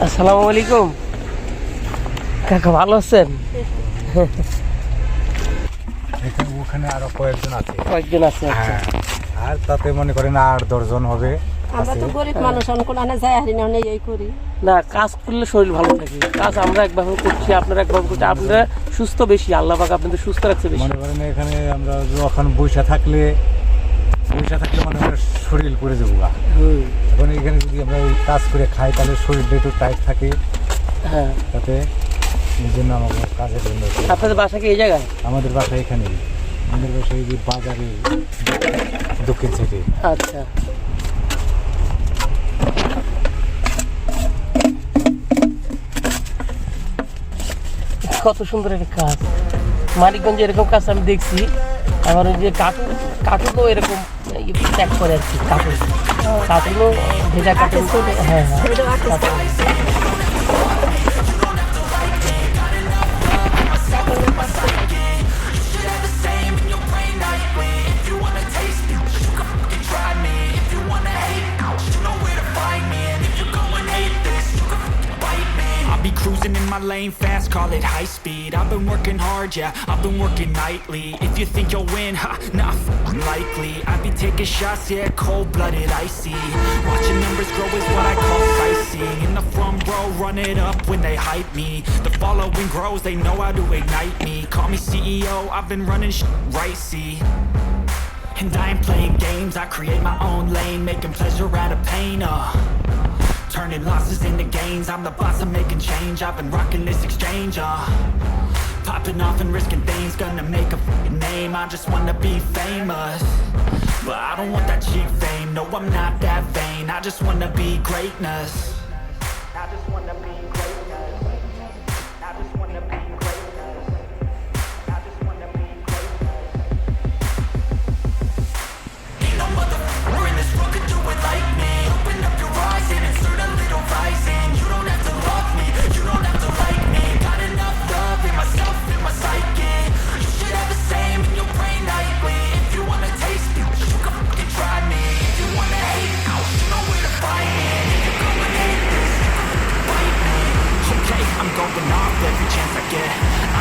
আসসালামু আলাইকুম কাকা, ভালো আছেন? ওখানে আরো কয়েকজন আছে। আচ্ছা। আর তাতে মনে করেন 8-10 জন হবে। আমরা তো গরিব মানুষ, অনুকূলনে যাই হারি না, এই করি না, কাজ করলে শরীর ভালো থাকে। কাজ আমরা একভাবে করছি, আপনারা একভাবে করছি, আপনারা সুস্থ বেশি, আল্লাহ পাক আপনাদের সুস্থ রাখছে বেশি। মনে করেন এখানে আমরা যখন বসে থাকলে মানে আমরা শরীর করে যাবো। এখন এখানে যদি আমরা ওই কাজ করে খাই তাহলে শরীরটা একটু টাইট থাকে। হ্যাঁ, তাতে এই জন্য আমাকে কাজের জন্য। আপনাদের বাসা কি এই জায়গায়? আমাদের বাসা এখানে, আমাদের বাসা এই যে বাজারে দক্ষিণ সাইডে। আচ্ছা, কত সুন্দর একটা কাজ। মানিকগঞ্জে এরকম কাজ আমি দেখছি। আমার ওই যে কাঠুনও এরকম ত্যাগ করে আর কি। কাঠুনও ভেজা কাঠুন। হ্যাঁ Be cruising in my lane fast, call it high speed. I've been working hard, yeah, I've been working nightly. If you think you'll win, ha, nah, unlikely. I be taking shots, yeah, cold-blooded, icy. Watching numbers grow is what I call sightseeing. In the front row, run it up when they hype me. The following grows, they know how to ignite me. Call me CEO, I've been running right, see. And I ain't playing games, I create my own lane, making pleasure out of pain, turning losses into gains. I'm the boss, I'm making change. I've been rocking this exchange, popping off and risking things. Gonna make a name, I just wanna be famous. But I don't want that cheap fame, no, I'm not that vain. I just wanna be greatness. I just wanna be greatness. I just wanna be greatness. I just wanna be greatness. Ain't no motherfucker in this world could do it like me. Open up your eyes and insert a little rising. You don't have to love me, you don't have to like me. Got enough love in myself, in my psyche. You should have the same in your brain nightly. If you wanna taste me, you can fucking try me. If you wanna hate, you know where to find me. If you're going hate this, you can fucking fight me. Okay, I'm going off every chance I get.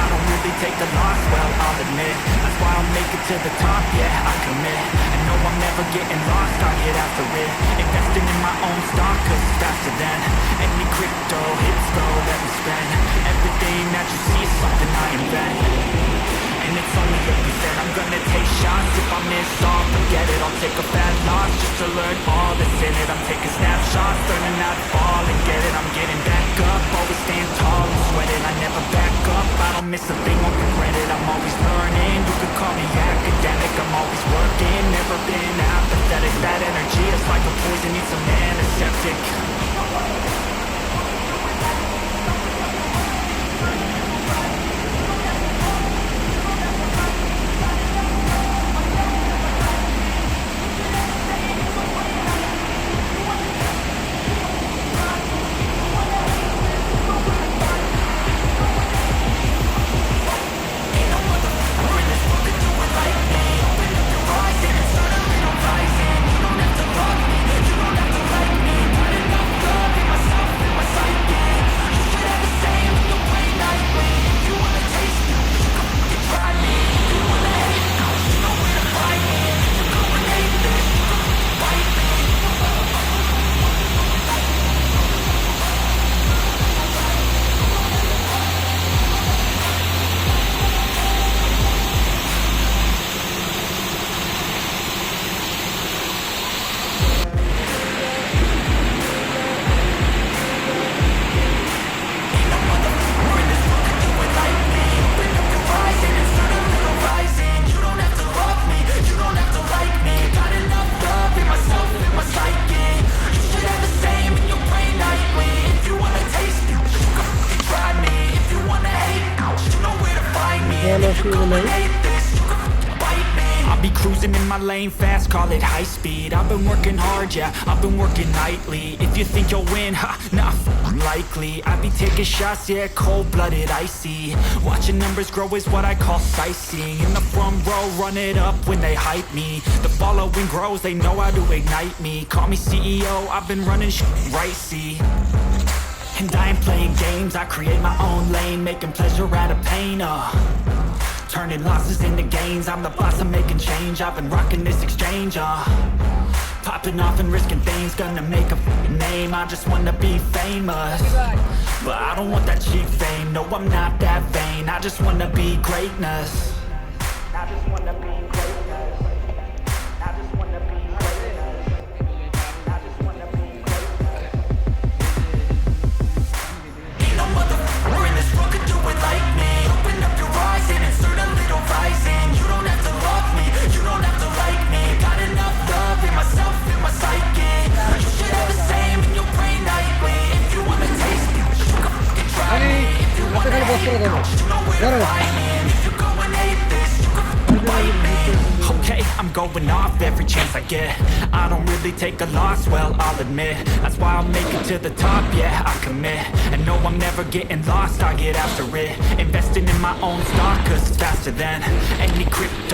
I don't really take the loss, well, I'll admit. That's why I'll make it to the top, yeah, I commit. I know I'm never getting lost, I'll get after it. Investing in my own stock, cause it's faster than any crypto hits go that we spend. Everything that you see is something I invent. And it's only a percent. I'm gonna take shots. If I miss all, forget it, I'll take a bad loss just to learn all that's in it. I'm taking snapshots, learning how to fall and get it. I'm getting back up, always stand tall and sweating. I never back up, I don't miss a thing, won't regret it. I'm always learning, you can call me academic. I'm always working, never been apathetic. That energy is like a poison, needs some antiseptic. I'll be cruising in my lane fast, call it high speed. I've been working hard, yeah, I've been working nightly. If you think you'll win, ha, nah, unlikely. I be taking shots, yeah, cold-blooded, icy. Watching numbers grow is what I call sightseeing. In the front row, run it up when they hype me. The following grows, they know how to ignite me. Call me CEO, I've been running right, see. And I ain't playing games, I create my own lane, making pleasure out of pain, turning losses into gains. I'm the boss, I'm making change. I've been rocking this exchange, popping off and risking things. Gonna make a name, I just wanna be famous. But I don't want that cheap fame, no I'm not that vain. I just wanna be greatness. I just wanna be greatness. I just wanna be greatness. I just wanna be greatness. Ain't no motherfucker in this world could do it like me. Open up your eyes and insert a little rising. You don't have to love me, you don't have to like me. Got enough love in myself, in my psyche. You should have the same in your brain nightly. If you wanna taste me, you can fucking try me. If you wanna hate me, you know where to find me. And if you go and hate this, you can fucking fight me. Okay, I'm going off every chance I get. I don't really take a loss, well, I'll admit. That's why I'll make it to the top, yeah, I commit. And no, I'm never getting lost, I get after it. Investing in my own stock, cause it's faster than any crypto